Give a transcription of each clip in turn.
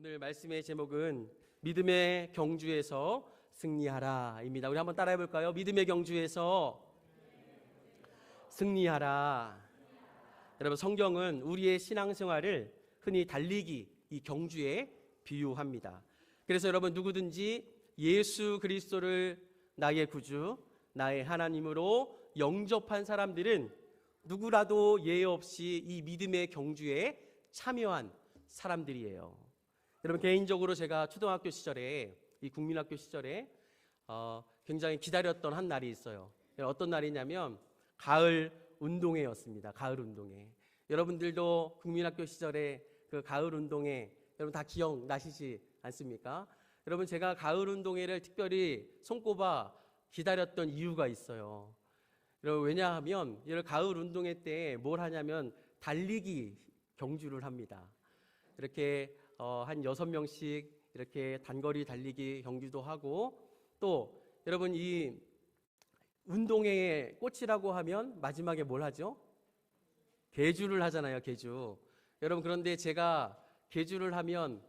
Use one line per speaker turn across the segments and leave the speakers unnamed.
오늘 말씀의 제목은 믿음의 경주에서 승리하라입니다. 우리 한번 따라해 볼까요? 믿음의 경주에서 승리하라. 여러분, 성경은 우리의 신앙생활을 흔히 달리기, 이 경주에 비유합니다. 그래서 여러분, 누구든지 예수 그리스도를 나의 구주, 나의 하나님으로 영접한 사람들은 누구라도 예외 없이 이 믿음의 경주에 참여한 사람들이에요. 여러분, 개인적으로 제가 초등학교 시절에, 이 국민학교 시절에 굉장히 기다렸던 한 날이 있어요. 어떤 날이냐면 가을 운동회였습니다. 가을 운동회. 여러분들도 국민학교 시절에 그 가을 운동회 여러분 다 기억나시지 않습니까? 여러분, 제가 가을 운동회를 특별히 손꼽아 기다렸던 이유가 있어요. 여러분, 왜냐하면 이 가을 운동회 때 뭘 하냐면 달리기 경주를 합니다. 이렇게 한 6명씩 이렇게 단거리 달리기 경주도 하고, 또 여러분, 이 운동회의 꽃이라고 하면 마지막에 뭘 하죠? 계주를 하잖아요. 계주. 여러분, 그런데 제가 계주를 하면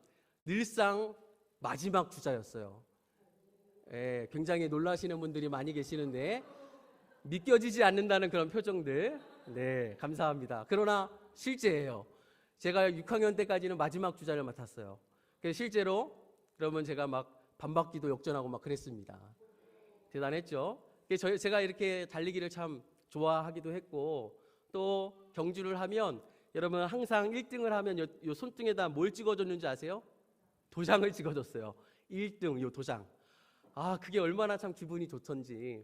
늘상 마지막 주자였어요. 예, 굉장히 놀라시는 분들이 많이 계시는데 믿겨지지 않는다는 그런 표정들, 네, 감사합니다. 그러나 실제예요. 제가 6학년 때까지는 마지막 주자를 맡았어요. 그래서 실제로 그러면 제가 막 반바퀴도 역전하고 막 그랬습니다. 대단했죠. 그래서 제가 이렇게 달리기를 참 좋아하기도 했고, 또 경주를 하면 여러분 항상 1등을 하면 요 손등에다 뭘 찍어줬는지 아세요? 도장을 찍어줬어요. 1등 요 도장. 아, 그게 얼마나 참 기분이 좋던지.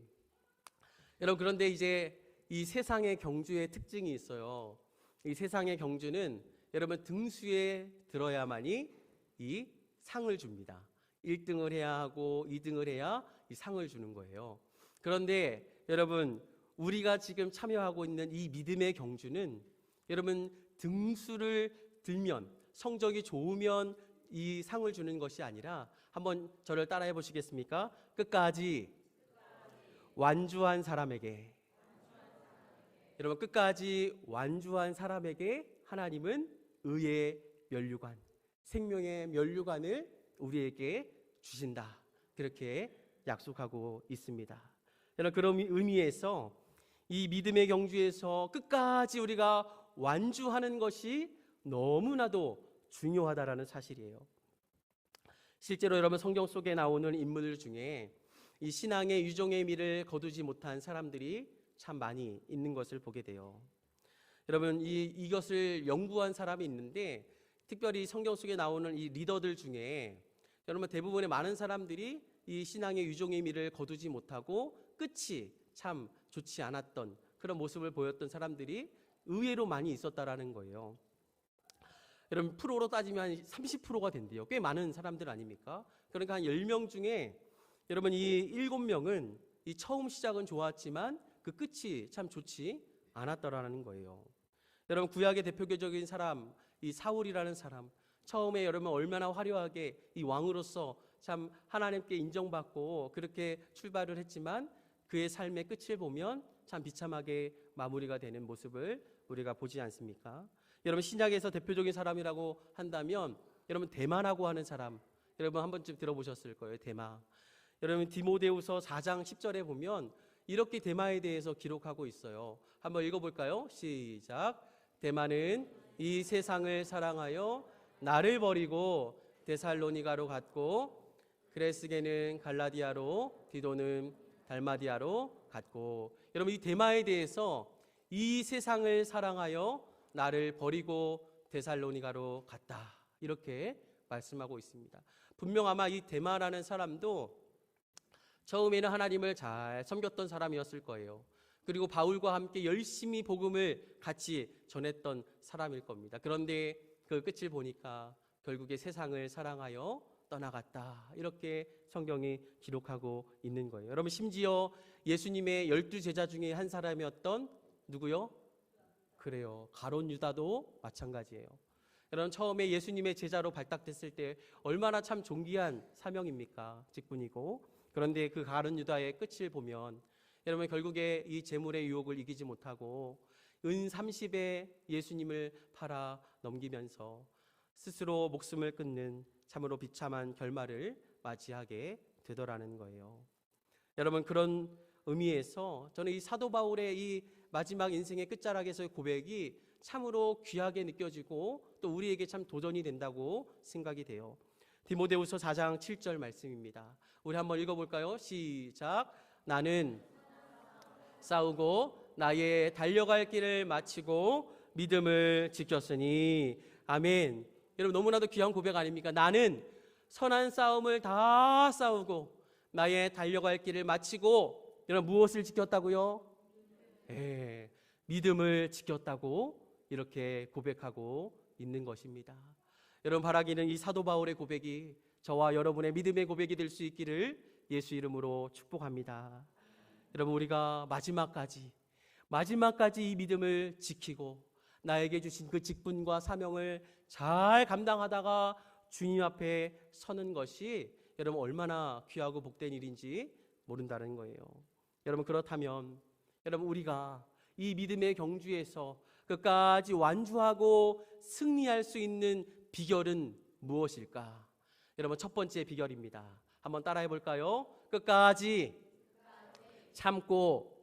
여러분, 그런데 이제 이 세상의 경주의 특징이 있어요. 이 세상의 경주는 여러분 등수에 들어야만이 이 상을 줍니다. 1등을 해야 하고 2등을 해야 이 상을 주는 거예요. 그런데 여러분, 우리가 지금 참여하고 있는 이 믿음의 경주는 여러분 등수를 들면, 성적이 좋으면 이 상을 주는 것이 아니라, 한번 저를 따라해 보시겠습니까? 끝까지 완주한 사람에게, 여러분, 끝까지 완주한 사람에게 하나님은 의의 면류관, 생명의 면류관을 우리에게 주신다, 그렇게 약속하고 있습니다. 여러분, 그런 의미에서 이 믿음의 경주에서 끝까지 우리가 완주하는 것이 너무나도 중요하다라는 사실이에요. 실제로 여러분, 성경 속에 나오는 인물들 중에 이 신앙의 유종의 미를 거두지 못한 사람들이 참 많이 있는 것을 보게 돼요. 여러분, 이것을 연구한 사람이 있는데, 특별히 성경 속에 나오는 이 리더들 중에 여러분 대부분의 많은 사람들이 이 신앙의 유종의 미를 거두지 못하고 끝이 참 좋지 않았던 그런 모습을 보였던 사람들이 의외로 많이 있었다라는 거예요. 여러분, 프로로 따지면 한 30%가 된대요. 꽤 많은 사람들 아닙니까? 그러니까 한 10명 중에 여러분 이 7명은 이 처음 시작은 좋았지만 그 끝이 참 좋지 않았더라는 거예요. 여러분, 구약의 대표적인 사람, 이 사울이라는 사람, 처음에 여러분 얼마나 화려하게 이 왕으로서 참 하나님께 인정받고 그렇게 출발을 했지만 그의 삶의 끝을 보면 참 비참하게 마무리가 되는 모습을 우리가 보지 않습니까? 여러분, 신약에서 대표적인 사람이라고 한다면 여러분 데마라고 하는 사람, 여러분 한 번쯤 들어보셨을 거예요. 데마. 여러분, 디모데후서 4장 10절에 보면 이렇게 데마에 대해서 기록하고 있어요. 한번 읽어볼까요? 시작. 데마는 이 세상을 사랑하여 나를 버리고 데살로니가로 갔고, 그레스게는 갈라디아로, 디도는 달마디아로 갔고. 여러분, 이 데마에 대해서 이 세상을 사랑하여 나를 버리고 데살로니가로 갔다, 이렇게 말씀하고 있습니다. 분명 아마 이 데마라는 사람도 처음에는 하나님을 잘 섬겼던 사람이었을 거예요. 그리고 바울과 함께 열심히 복음을 같이 전했던 사람일 겁니다. 그런데 그 끝을 보니까 결국에 세상을 사랑하여 떠나갔다, 이렇게 성경이 기록하고 있는 거예요. 여러분, 심지어 예수님의 12제자 중에 한 사람이었던 누구요? 그래요, 가룟 유다도 마찬가지예요. 여러분, 처음에 예수님의 제자로 발탁됐을 때 얼마나 참 존귀한 사명입니까? 직분이고. 그런데 그 가룟 유다의 끝을 보면 여러분 결국에 이 재물의 유혹을 이기지 못하고 은 30에 예수님을 팔아 넘기면서 스스로 목숨을 끊는 참으로 비참한 결말을 맞이하게 되더라는 거예요. 여러분, 그런 의미에서 저는 이 사도 바울의 이 마지막 인생의 끝자락에서의 고백이 참으로 귀하게 느껴지고 또 우리에게 참 도전이 된다고 생각이 돼요. 디모데후서 4장 7절 말씀입니다. 우리 한번 읽어볼까요? 시작. 나는 싸우고 나의 달려갈 길을 마치고 믿음을 지켰으니. 아멘. 여러분, 너무나도 귀한 고백 아닙니까? 나는 선한 싸움을 다 싸우고 나의 달려갈 길을 마치고, 여러분, 무엇을 지켰다고요? 믿음을 지켰다고 이렇게 고백하고 있는 것입니다. 여러분, 바라기는 이 사도 바울의 고백이 저와 여러분의 믿음의 고백이 될 수 있기를 예수 이름으로 축복합니다. 여러분, 우리가 마지막까지 이 믿음을 지키고 나에게 주신 그 직분과 사명을 잘 감당하다가 주님 앞에 서는 것이 여러분 얼마나 귀하고 복된 일인지 모른다는 거예요. 여러분, 그렇다면 여러분, 우리가 이 믿음의 경주에서 끝까지 완주하고 승리할 수 있는 비결은 무엇일까? 여러분, 첫 번째 비결입니다. 한번 따라해 볼까요? 끝까지 참고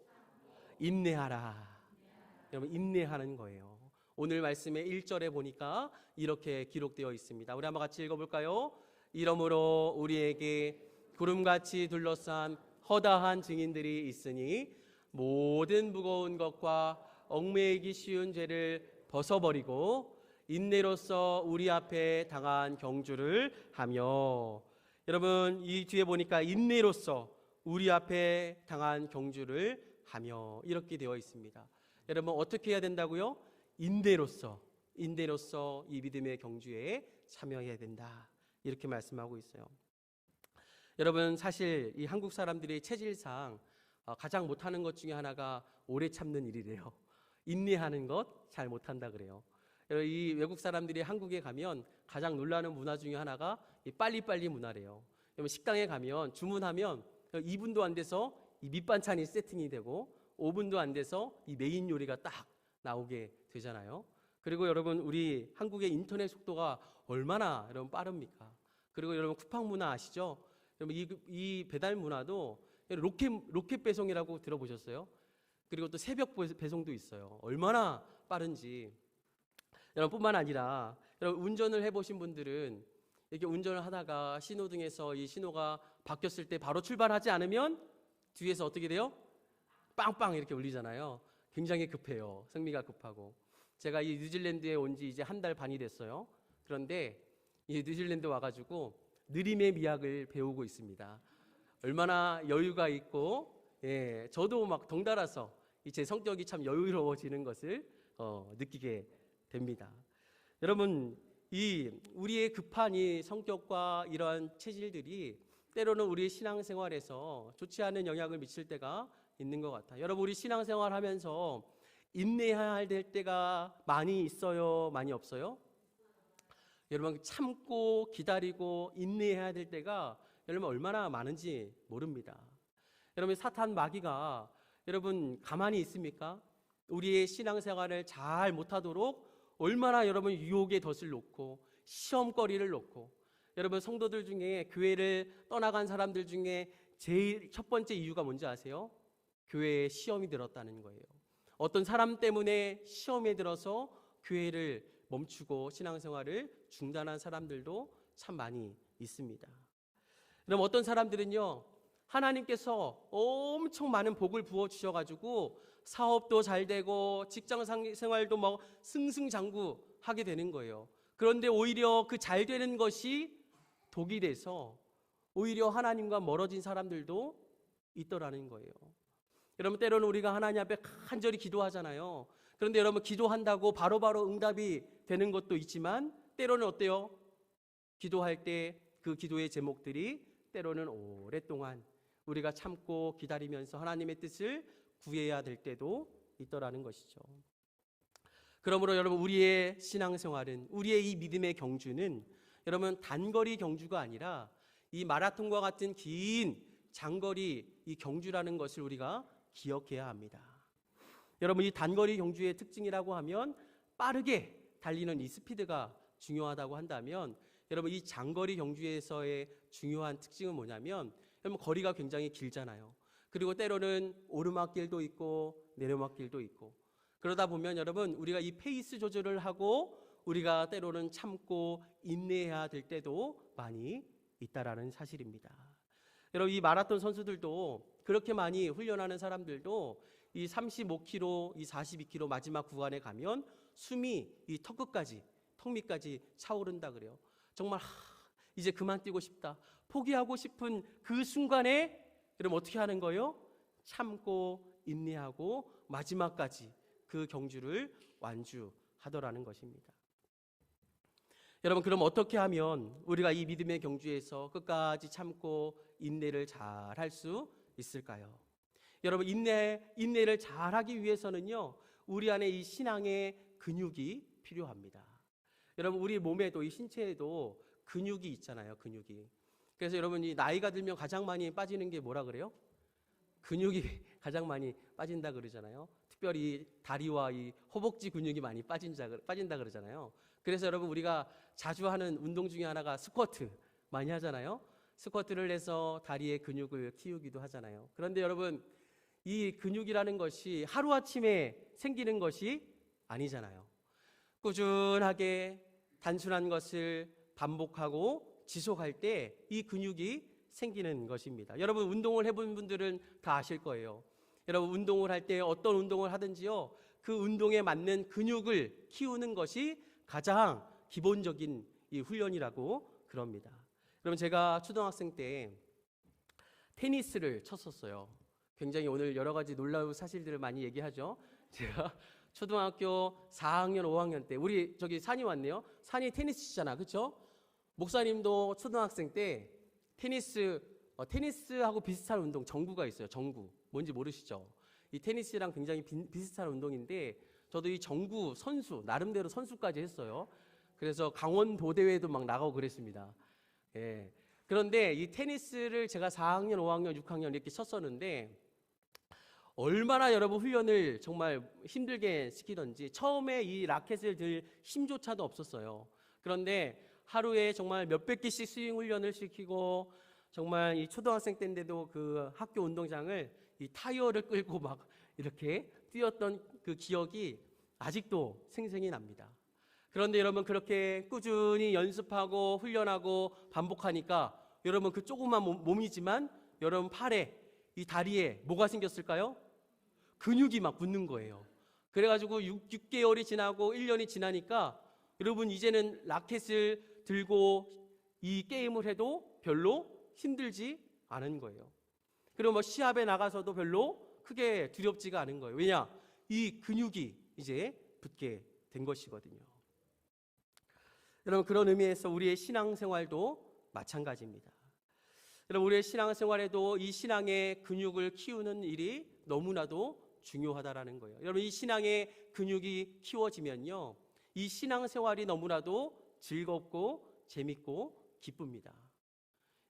인내하라. 여러분, 인내하는 거예요. 오늘 말씀의 1절에 보니까 이렇게 기록되어 있습니다. 우리 한번 같이 읽어볼까요? 이러므로 우리에게 구름같이 둘러싼 허다한 증인들이 있으니 모든 무거운 것과 얽매이기 쉬운 죄를 벗어버리고 인내로서 우리 앞에 당한 경주를 하며. 여러분, 이 뒤에 보니까 인내로서 우리 앞에 당한 경주를 하며 이렇게 되어 있습니다. 여러분, 어떻게 해야 된다고요? 인내로서 이 믿음의 경주에 참여해야 된다, 이렇게 말씀하고 있어요. 여러분, 사실 이 한국 사람들이 체질상 가장 못하는 것 중에 하나가 오래 참는 일이래요. 인내하는 것 잘 못한다 그래요. 이 외국 사람들이 한국에 가면 가장 놀라는 문화 중에 하나가 이 빨리빨리 문화래요. 식당에 가면 주문하면 2분도 안 돼서 이 밑반찬이 세팅이 되고 5분도 안 돼서 이 메인 요리가 딱 나오게 되잖아요. 그리고 여러분, 우리 한국의 인터넷 속도가 얼마나 여러분 빠릅니까? 그리고 여러분, 쿠팡 문화 아시죠? 여러분, 이 배달 문화도 로켓 배송이라고 들어보셨어요? 그리고 또 새벽 배송도 있어요. 얼마나 빠른지. 여러분, 뿐만 아니라 여러분, 운전을 해보신 분들은 이렇게 운전을 하다가 신호등에서 이 신호가 바뀌었을 때 바로 출발하지 않으면 뒤에서 어떻게 돼요? 빵빵 이렇게 울리잖아요. 굉장히 급해요. 승리가 급하고. 제가 이 뉴질랜드에 온 지 이제 한 달 반이 됐어요. 그런데 이 뉴질랜드 와가지고 느림의 미학을 배우고 있습니다. 얼마나 여유가 있고, 저도 막 덩달아서 제 성격이 참 여유로워지는 것을 느끼게 됩니다. 여러분, 이 우리의 급한 이 성격과 이러한 체질들이 때로는 우리의 신앙생활에서 좋지 않은 영향을 미칠 때가 있는 것 같아요. 여러분, 우리 신앙생활 하면서 인내해야 될 때가 많이 있어요? 많이 없어요? 여러분, 참고 기다리고 인내해야 될 때가 여러분 얼마나 많은지 모릅니다. 여러분, 사탄 마귀가 여러분 가만히 있습니까? 우리의 신앙생활을 잘 못하도록 얼마나 여러분 유혹의 덫을 놓고 시험거리를 놓고. 여러분, 성도들 중에 교회를 떠나간 사람들 중에 제일 첫 번째 이유가 뭔지 아세요? 교회에 시험이 들었다는 거예요. 어떤 사람 때문에 시험에 들어서 교회를 멈추고 신앙생활을 중단한 사람들도 참 많이 있습니다. 그럼 어떤 사람들은요, 하나님께서 엄청 많은 복을 부어주셔가지고 사업도 잘 되고 직장 생활도 막 승승장구하게 되는 거예요. 그런데 오히려 그 잘 되는 것이 독이 돼서 오히려 하나님과 멀어진 사람들도 있더라는 거예요. 여러분, 때로는 우리가 하나님 앞에 간절히 기도하잖아요. 그런데 여러분, 기도한다고 바로바로 응답이 되는 것도 있지만 때로는 어때요? 기도할 때 그 기도의 제목들이 때로는 오랫동안 우리가 참고 기다리면서 하나님의 뜻을 구해야 될 때도 있더라는 것이죠. 그러므로 여러분, 우리의 신앙생활은, 우리의 이 믿음의 경주는 여러분 단거리 경주가 아니라 이 마라톤과 같은 긴 장거리 이 경주라는 것을 우리가 기억해야 합니다. 여러분, 이 단거리 경주의 특징이라고 하면 빠르게 달리는 이 스피드가 중요하다고 한다면 여러분 이 장거리 경주에서의 중요한 특징은 뭐냐면 여러분 거리가 굉장히 길잖아요. 그리고 때로는 오르막길도 있고 내리막길도 있고 그러다 보면 여러분 우리가 이 페이스 조절을 하고 우리가 때로는 참고 인내해야 될 때도 많이 있다라는 사실입니다. 여러분 이 마라톤 선수들도 그렇게 많이 훈련하는 사람들도 이 35km, 이 42km 마지막 구간에 가면 숨이 이 턱 밑까지 차오른다 그래요. 정말 이제 그만 뛰고 싶다. 포기하고 싶은 그 순간에 여러분 어떻게 하는 거예요? 참고 인내하고 마지막까지 그 경주를 완주하더라는 것입니다. 여러분 그럼 어떻게 하면 우리가 이 믿음의 경주에서 끝까지 참고 인내를 잘 할 수 있을까요? 여러분 인내를 잘 하기 위해서는요. 우리 안에 이 신앙의 근육이 필요합니다. 여러분 우리 몸에도 이 신체에도 근육이 있잖아요. 근육이. 그래서 여러분이 나이가 들면 가장 많이 빠지는 게 뭐라 그래요? 근육이 가장 많이 빠진다 그러잖아요. 특별히 다리와 이 허벅지 근육이 많이 빠진다 그러잖아요. 그래서 여러분 우리가 자주 하는 운동 중에 하나가 스쿼트 많이 하잖아요. 스쿼트를 해서 다리의 근육을 키우기도 하잖아요. 그런데 여러분 이 근육이라는 것이 하루아침에 생기는 것이 아니잖아요. 꾸준하게 단순한 것을 반복하고 지속할 때 이 근육이 생기는 것입니다. 여러분 운동을 해본 분들은 다 아실 거예요. 여러분 운동을 할 때 어떤 운동을 하든지요. 그 운동에 맞는 근육을 키우는 것이 가장 기본적인 이 훈련이라고 그럽니다. 여러분 제가 초등학생 때 테니스를 쳤었어요. 굉장히 오늘 여러 가지 놀라운 사실들을 많이 얘기하죠. 제가 초등학교 4학년, 5학년 때 우리 저기 산이 왔네요. 산이 테니스 치잖아, 그렇죠? 목사님도 초등학생 때 테니스하고 비슷한 운동 정구가 있어요. 정구 뭔지 모르시죠? 이 테니스랑 굉장히 비슷한 운동인데 저도 이 정구 선수 나름대로 선수까지 했어요. 그래서 강원도 대회도 막 나가고 그랬습니다. 예. 그런데 이 테니스를 제가 4학년, 5학년, 6학년 이렇게 쳤었는데 얼마나 여러분 훈련을 정말 힘들게 시키던지 처음에 이 라켓을 들 힘조차도 없었어요. 그런데 하루에 정말 몇백 개씩 스윙 훈련을 시키고 정말 이 초등학생 때인데도 그 학교 운동장을 이 타이어를 끌고 막 이렇게 뛰었던 그 기억이 아직도 생생히 납니다. 그런데 여러분 그렇게 꾸준히 연습하고 훈련하고 반복하니까 여러분 그 조그만 몸이지만 여러분 팔에 이 다리에 뭐가 생겼을까요? 근육이 막 붙는 거예요. 그래가지고 6개월이 지나고 1년이 지나니까 여러분 이제는 라켓을 들고 이 게임을 해도 별로 힘들지 않은 거예요. 그리고 뭐 시합에 나가서도 별로 크게 두렵지가 않은 거예요. 왜냐? 이 근육이 이제 붙게 된 것이거든요. 여러분 그런 의미에서 우리의 신앙생활도 마찬가지입니다. 여러분 우리의 신앙생활에도 이 신앙의 근육을 키우는 일이 너무나도 중요하다라는 거예요. 여러분 이 신앙의 근육이 키워지면요. 이 신앙생활이 너무나도 즐겁고 재밌고 기쁩니다.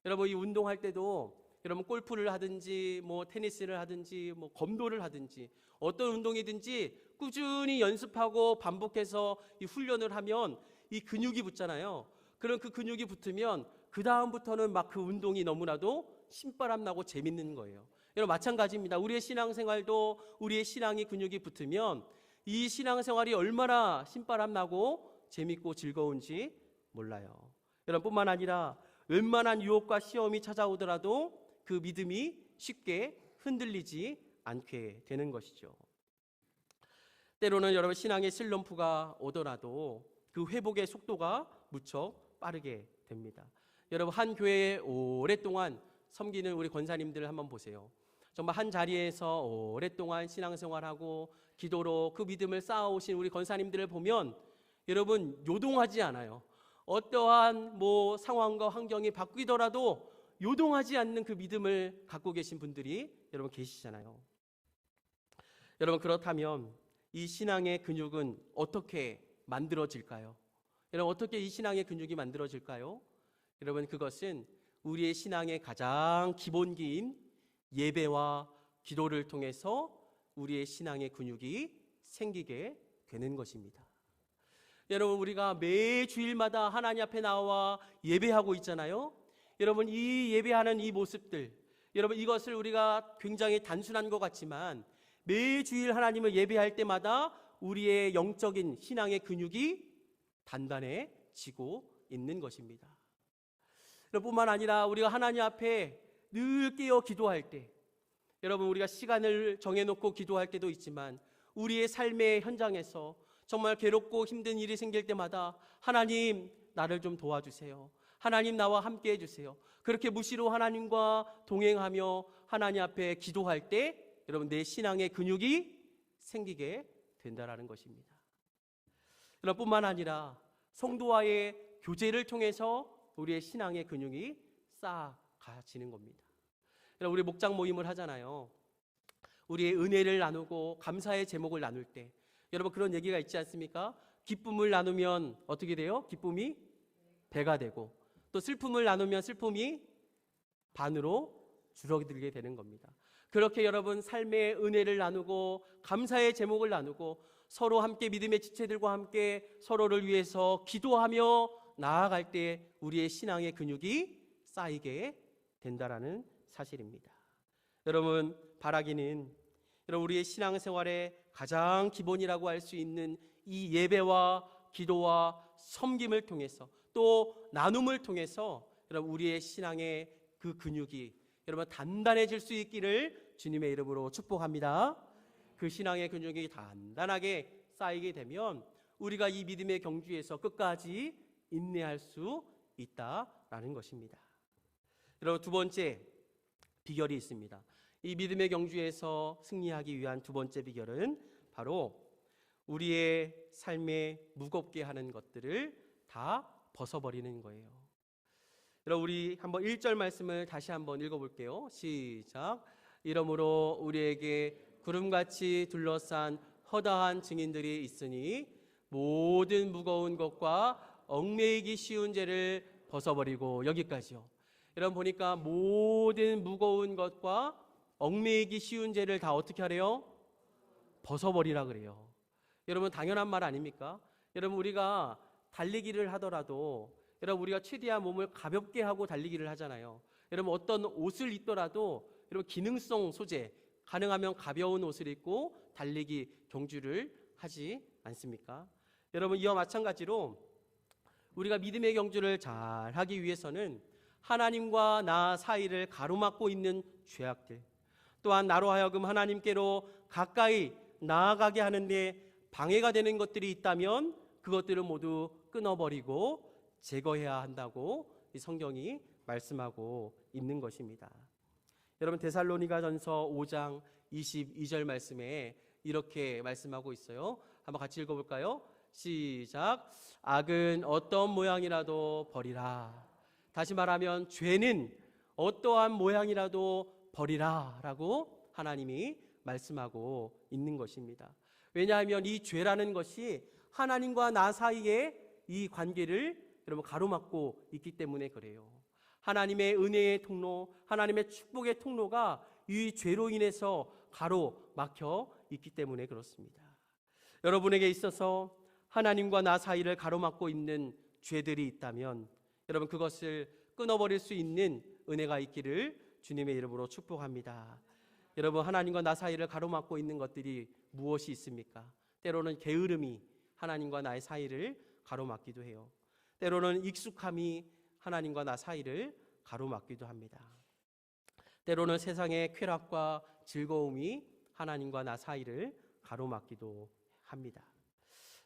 여러분 이 운동할 때도 여러분 골프를 하든지 뭐 테니스를 하든지 뭐 검도를 하든지 어떤 운동이든지 꾸준히 연습하고 반복해서 이 훈련을 하면 이 근육이 붙잖아요. 그럼 그 근육이 붙으면 그 다음부터는 막 그 운동이 너무나도 신바람 나고 재밌는 거예요. 여러분 마찬가지입니다. 우리의 신앙생활도 우리의 신앙이 근육이 붙으면 이 신앙생활이 얼마나 신바람 나고 재밌고 즐거운지 몰라요. 여러분 뿐만 아니라 웬만한 유혹과 시험이 찾아오더라도 그 믿음이 쉽게 흔들리지 않게 되는 것이죠. 때로는 여러분 신앙의 슬럼프가 오더라도 그 회복의 속도가 무척 빠르게 됩니다. 여러분 한 교회에 오랫동안 섬기는 우리 권사님들을 한번 보세요. 정말 한 자리에서 오랫동안 신앙생활하고 기도로 그 믿음을 쌓아오신 우리 권사님들을 보면 여러분 요동하지 않아요. 어떠한 뭐 상황과 환경이 바뀌더라도 요동하지 않는 그 믿음을 갖고 계신 분들이 여러분 계시잖아요. 여러분 그렇다면 이 신앙의 근육은 어떻게 만들어질까요? 여러분 어떻게 이 신앙의 근육이 만들어질까요? 여러분 그것은 우리의 신앙의 가장 기본기인 예배와 기도를 통해서 우리의 신앙의 근육이 생기게 되는 것입니다. 여러분, 우리가 매 주일마다 하나님 앞에 나와 예배하고 있잖아요. 여러분, 이 예배하는 이 모습들, 여러분, 이것을 우리가 굉장히 단순한 것 같지만 매 주일 하나님을 예배할 때마다 우리의 영적인 신앙의 근육이 단단해지고 있는 것입니다. 뿐만 아니라 우리가 하나님 앞에 늘 깨어 기도할 때, 여러분, 우리가 시간을 정해놓고 기도할 때도 있지만 우리의 삶의 현장에서 정말 괴롭고 힘든 일이 생길 때마다 하나님, 나를 좀 도와주세요. 하나님, 나와 함께 해주세요. 그렇게 무시로 하나님과 동행하며 하나님 앞에 기도할 때 여러분, 내 신앙의 근육이 생기게 된다라는 것입니다. 여러분, 뿐만 아니라 성도와의 교제를 통해서 우리의 신앙의 근육이 쌓아가지는 겁니다. 여러분, 우리 목장 모임을 하잖아요. 우리의 은혜를 나누고 감사의 제목을 나눌 때 여러분, 그런 얘기가 있지 않습니까? 기쁨을 나누면 어떻게 돼요? 기쁨이 배가 되고, 또 슬픔을 나누면 슬픔이 반으로 줄어들게 되는 겁니다. 그렇게 여러분, 삶의 은혜를 나누고 감사의 제목을 나누고 서로 함께 믿음의 지체들과 함께 서로를 위해서 기도하며 나아갈 때 우리의 신앙의 근육이 쌓이게 된다라는 사실입니다. 여러분, 바라기는 여러분, 우리의 신앙생활의 가장 기본이라고 할 수 있는 이 예배와 기도와 섬김을 통해서, 또 나눔을 통해서 여러분, 우리의 신앙의 그 근육이 여러분 단단해질 수 있기를 주님의 이름으로 축복합니다. 그 신앙의 근육이 단단하게 쌓이게 되면 우리가 이 믿음의 경주에서 끝까지 인내할 수 있다라는 것입니다. 여러분, 두 번째 비결이 있습니다. 이 믿음의 경주에서 승리하기 위한 두 번째 비결은 바로 우리의 삶에 무겁게 하는 것들을 다 벗어버리는 거예요. 여러분, 우리 한번 1절 말씀을 다시 한번 읽어볼게요. 시작. 이러므로 우리에게 구름같이 둘러싼 허다한 증인들이 있으니 모든 무거운 것과 얽매이기 쉬운 죄를 벗어버리고, 여기까지요. 여러분, 보니까 모든 무거운 것과 얽매이기 쉬운 죄를 다 어떻게 하래요? 벗어버리라 그래요. 여러분, 당연한 말 아닙니까? 여러분, 우리가 달리기를 하더라도 여러분, 우리가 최대한 몸을 가볍게 하고 달리기를 하잖아요. 여러분, 어떤 옷을 입더라도 여러분, 기능성 소재, 가능하면 가벼운 옷을 입고 달리기 경주를 하지 않습니까? 여러분, 이와 마찬가지로 우리가 믿음의 경주를 잘 하기 위해서는 하나님과 나 사이를 가로막고 있는 죄악들, 또한 나로 하여금 하나님께로 가까이 나아가게 하는데 방해가 되는 것들이 있다면 그것들을 모두 끊어버리고 제거해야 한다고 이 성경이 말씀하고 있는 것입니다. 여러분, 데살로니가전서 5장 22절 말씀에 이렇게 말씀하고 있어요. 한번 같이 읽어볼까요? 시작. 악은 어떤 모양이라도 버리라. 다시 말하면 죄는 어떠한 모양이라도 버리라 라고 하나님이 말씀하고 있는 것입니다. 왜냐하면 이 죄라는 것이 하나님과 나 사이에 이 관계를 여러분 가로막고 있기 때문에 그래요. 하나님의 은혜의 통로, 하나님의 축복의 통로가 이 죄로 인해서 가로막혀 있기 때문에 그렇습니다. 여러분에게 있어서 하나님과 나 사이를 가로막고 있는 죄들이 있다면 여러분, 그것을 끊어버릴 수 있는 은혜가 있기를 주님의 이름으로 축복합니다. 여러분, 하나님과 나 사이를 가로막고 있는 것들이 무엇이 있습니까? 때로는 게으름이 하나님과 나의 사이를 가로막기도 해요. 때로는 익숙함이 하나님과 나 사이를 가로막기도 합니다. 때로는 세상의 쾌락과 즐거움이 하나님과 나 사이를 가로막기도 합니다.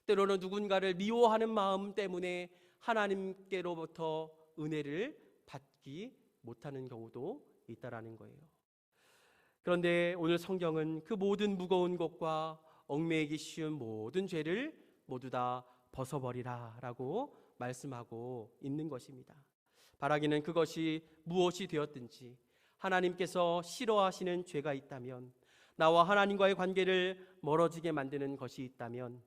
때로는 누군가를 미워하는 마음 때문에 하나님께로부터 은혜를 받지 못하는 경우도 있다라는 거예요. 그런데 오늘 성경은 그 모든 무거운 것과 얽매이기 쉬운 모든 죄를 모두 다 벗어버리라 라고 말씀하고 있는 것입니다. 바라기는 그것이 무엇이 되었든지 하나님께서 싫어하시는 죄가 있다면, 나와 하나님과의 관계를 멀어지게 만드는 것이 있다면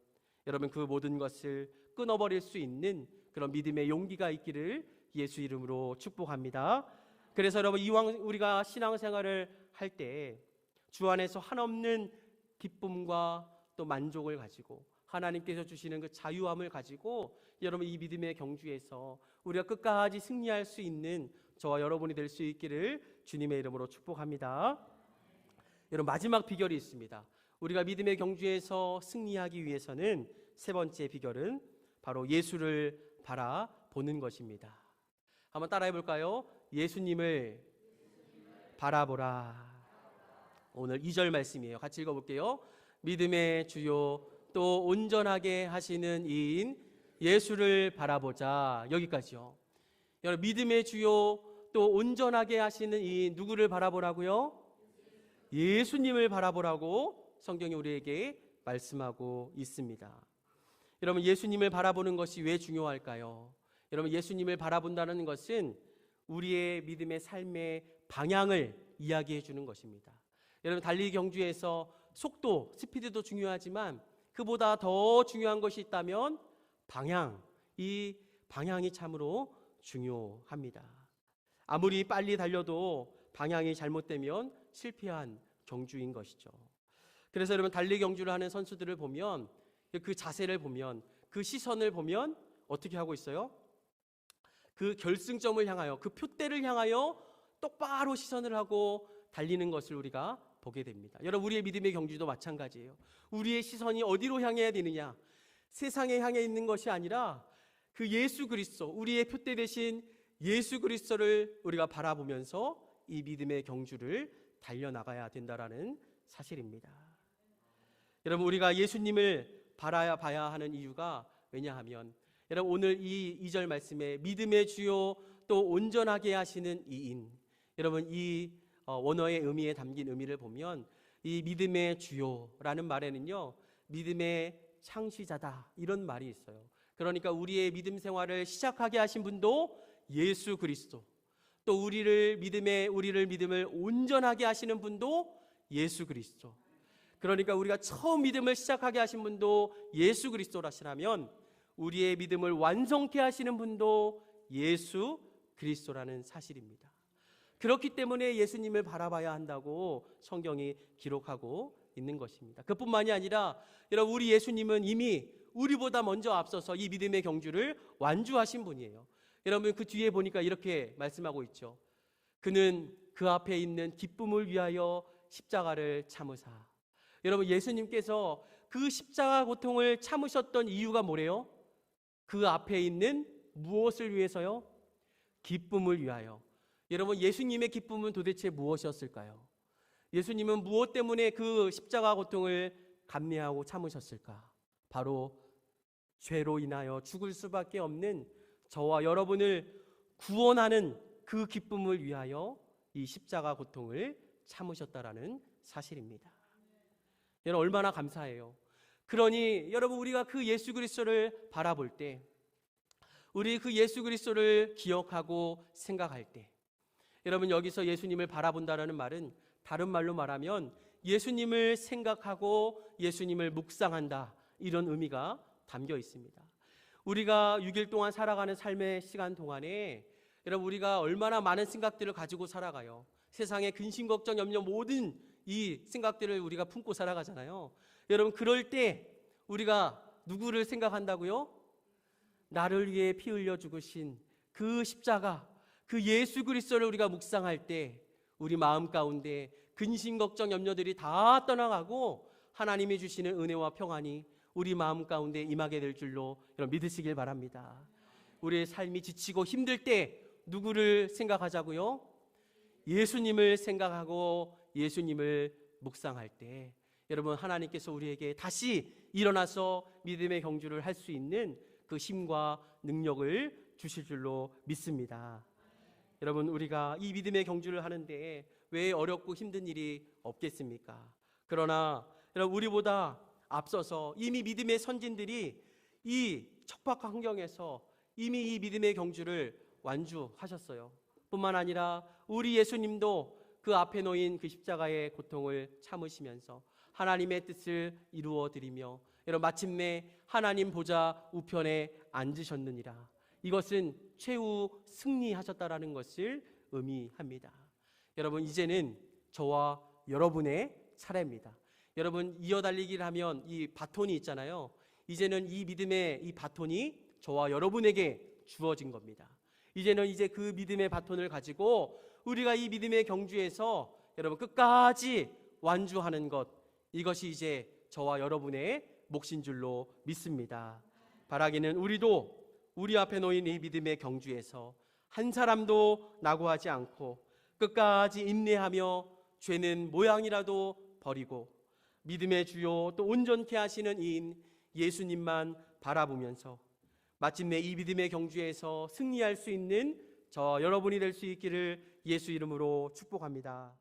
여러분, 그 모든 것을 끊어버릴 수 있는 그런 믿음의 용기가 있기를 예수 이름으로 축복합니다. 그래서 여러분, 이왕 우리가 신앙생활을 할 때 주 안에서 한없는 기쁨과 또 만족을 가지고 하나님께서 주시는 그 자유함을 가지고 여러분 이 믿음의 경주에서 우리가 끝까지 승리할 수 있는 저와 여러분이 될 수 있기를 주님의 이름으로 축복합니다. 여러분 마지막 비결이 있습니다. 우리가 믿음의 경주에서 승리하기 위해서는 세 번째 비결은 바로 예수를 바라보는 것입니다. 한번 따라해 볼까요? 예수님을 바라보라. 오늘 2절 말씀이에요. 같이 읽어볼게요. 믿음의 주요 또 온전하게 하시는 이인 예수를 바라보자. 여기까지요. 여러분 믿음의 주요 또 온전하게 하시는 이인 누구를 바라보라고요? 예수님을 바라보라고 성경이 우리에게 말씀하고 있습니다. 여러분 예수님을 바라보는 것이 왜 중요할까요? 여러분 예수님을 바라본다는 것은 우리의 믿음의 삶의 방향을 이야기해 주는 것입니다. 여러분 달리기 경주에서 속도, 스피드도 중요하지만 그보다 더 중요한 것이 있다면 방향, 이 방향이 참으로 중요합니다. 아무리 빨리 달려도 방향이 잘못되면 실패한 경주인 것이죠. 그래서 여러분 달리기 경주를 하는 선수들을 보면 그 자세를 보면 그 시선을 보면 어떻게 하고 있어요? 그 결승점을 향하여 그 표대를 향하여 똑바로 시선을 하고 달리는 것을 우리가 보게 됩니다. 여러분 우리의 믿음의 경주도 마찬가지예요. 우리의 시선이 어디로 향해야 되느냐? 세상에 향해 있는 것이 아니라 그 예수 그리스도, 우리의 표대 대신 예수 그리스도를 우리가 바라보면서 이 믿음의 경주를 달려나가야 된다라는 사실입니다. 여러분 우리가 예수님을 바라봐야 하는 이유가 왜냐하면 여러분 오늘 이 2절 말씀에 믿음의 주요 또 온전하게 하시는 이인, 여러분 이 원어의 의미에 담긴 의미를 보면 이 믿음의 주요라는 말에는요 믿음의 창시자다 이런 말이 있어요. 그러니까 우리의 믿음 생활을 시작하게 하신 분도 예수 그리스도, 또 우리를 믿음을 온전하게 하시는 분도 예수 그리스도. 그러니까 우리가 처음 믿음을 시작하게 하신 분도 예수 그리스도라시라면 우리의 믿음을 완성케 하시는 분도 예수 그리스도라는 사실입니다. 그렇기 때문에 예수님을 바라봐야 한다고 성경이 기록하고 있는 것입니다. 그뿐만이 아니라 여러분 우리 예수님은 이미 우리보다 먼저 앞서서 이 믿음의 경주를 완주하신 분이에요. 여러분 그 뒤에 보니까 이렇게 말씀하고 있죠. 그는 그 앞에 있는 기쁨을 위하여 십자가를 참으사. 여러분 예수님께서 그 십자가 고통을 참으셨던 이유가 뭐래요? 그 앞에 있는 무엇을 위해서요? 기쁨을 위하여. 여러분 예수님의 기쁨은 도대체 무엇이었을까요? 예수님은 무엇 때문에 그 십자가 고통을 감내하고 참으셨을까? 바로 죄로 인하여 죽을 수밖에 없는 저와 여러분을 구원하는 그 기쁨을 위하여 이 십자가 고통을 참으셨다라는 사실입니다. 여러분 얼마나 감사해요. 그러니 여러분 우리가 그 예수 그리스도를 바라볼 때, 우리 그 예수 그리스도를 기억하고 생각할 때, 여러분 여기서 예수님을 바라본다라는 말은 다른 말로 말하면 예수님을 생각하고 예수님을 묵상한다, 이런 의미가 담겨 있습니다. 우리가 6일 동안 살아가는 삶의 시간 동안에 여러분 우리가 얼마나 많은 생각들을 가지고 살아가요. 세상의 근심 걱정 염려 모든 이 생각들을 우리가 품고 살아가잖아요. 여러분 그럴 때 우리가 누구를 생각한다고요? 나를 위해 피 흘려 죽으신 그 십자가, 그 예수 그리스도를 우리가 묵상할 때 우리 마음 가운데 근심 걱정 염려들이 다 떠나가고 하나님이 주시는 은혜와 평안이 우리 마음 가운데 임하게 될 줄로 여러분 믿으시길 바랍니다. 우리의 삶이 지치고 힘들 때 누구를 생각하자고요? 예수님을 생각하고 예수님을 묵상할 때 여러분 하나님께서 우리에게 다시 일어나서 믿음의 경주를 할 수 있는 그 힘과 능력을 주실 줄로 믿습니다. 여러분 우리가 이 믿음의 경주를 하는데 왜 어렵고 힘든 일이 없겠습니까? 그러나 여러분 우리보다 앞서서 이미 믿음의 선진들이 이 척박한 환경에서 이미 이 믿음의 경주를 완주하셨어요. 뿐만 아니라 우리 예수님도 그 앞에 놓인 그 십자가의 고통을 참으시면서 하나님의 뜻을 이루어 드리며 여러분 마침내 하나님 보좌 우편에 앉으셨느니라. 이것은 최후 승리하셨다라는 것을 의미합니다. 여러분 이제는 저와 여러분의 차례입니다. 여러분 이어달리기를 하면 이 바톤이 있잖아요. 이제는 이 믿음의 이 바톤이 저와 여러분에게 주어진 겁니다. 이제는 그 믿음의 바톤을 가지고 우리가 이 믿음의 경주에서 여러분 끝까지 완주하는 것, 이것이 이제 저와 여러분의 몫인 줄로 믿습니다. 바라기는 우리도 우리 앞에 놓인 이 믿음의 경주에서 한 사람도 낙오하지 않고 끝까지 인내하며 죄는 모양이라도 버리고 믿음의 주요 또 온전케 하시는 이인 예수님만 바라보면서 마침내 이 믿음의 경주에서 승리할 수 있는 저 여러분이 될 수 있기를 예수 이름으로 축복합니다.